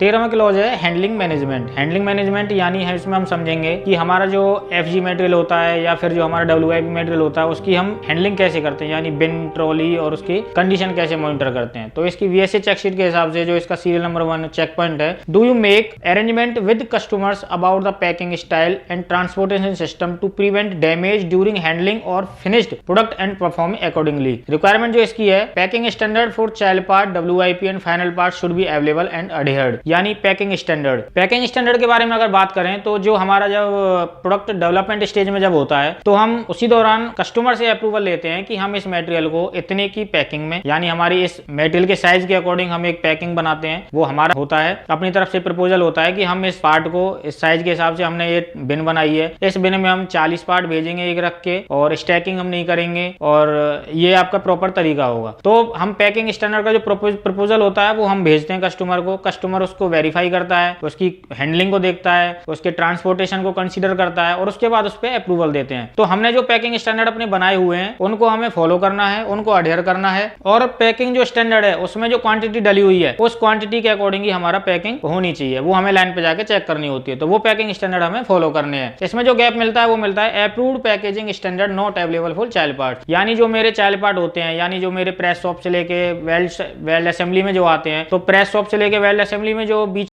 13वां clause है handling management. Handling management यानी है इसमें हम समझेंगे कि हमारा जो एफजी मटेरियल होता है या फिर जो हमारा डब्ल्यूआईपी मटेरियल होता है उसकी हम हैंडलिंग कैसे करते हैं, यानी बिन, ट्रॉली और उसकी कंडीशन कैसे मॉनिटर करते हैं। तो इसकी वीएसए चेकशीट के हिसाब से जो इसका सीरियल नंबर 1 चेक पॉइंट है, do you make arrangement with customers about the packing style and transportation system to prevent damage during handling और finished product and perform accordingly. Requirement जो इसकी है, packing standard for child part, WIP and final part should be available and adhered. यानी packing standard. Packing standard के बारे में अगर बात करें तो जो हमारा जब प्रोडक्ट डेवलपमेंट स्टेज में जब होता है तो हम उसी दौरान कस्टमर से अप्रूवल लेते हैं कि हम इस मटेरियल को इतने की पैकिंग में, यानी हमारी इस मटेरियल के साइज के अकॉर्डिंग हम एक पैकिंग बनाते हैं। वो हमारा होता है, अपनी तरफ से प्रपोजल होता है कि हम इस पार्ट को इस साइज के हिसाब से हमने ये बिन बनाई है, इस बिन में हम 40 पार्ट भेजेंगे एक रख के, और स्टैकिंग हम नहीं करेंगे, और ये आपका प्रॉपर तरीका होगा। तो हम पैकिंग स्टैंडर्ड का जो प्रपोजल होता है वो हम भेजते हैं कस्टमर को। कस्टमर उसको वेरीफाई करता है, उसकी हैंडलिंग को देखता है, उसके ट्रांसपोर्टेशन को कंसीडर करता है और उसके बाद उस पर अप्रूवल देते हैं। तो हमने जो पैकिंग स्टैंडर्ड अपने बनाए हुए हैं उनको हमें फॉलो करना है, उनको अडेयर करना है, और पैकिंग जो स्टैंडर्ड है उसमें जो क्वांटिटी डली हुई है उस क्वांटिटी के अकॉर्डिंग ही हमारा पैकिंग होनी चाहिए। वो हमें लाइन पे जाके चेक करनी होती है। तो वो पैकिंग स्टैंडर्ड हमें फॉलो करने हैं। इसमें जो गैप मिलता है वो मिलता है approved packaging standard not available for child part. यानी जो मेरे चाइल्ड पार्ट होते हैं, यानी जो मेरे प्रेस शॉप से लेके वेल्ड असेंबली में जो आते हैं, तो प्रेस शॉप से लेके वेल्ड असेंबली में जो बीच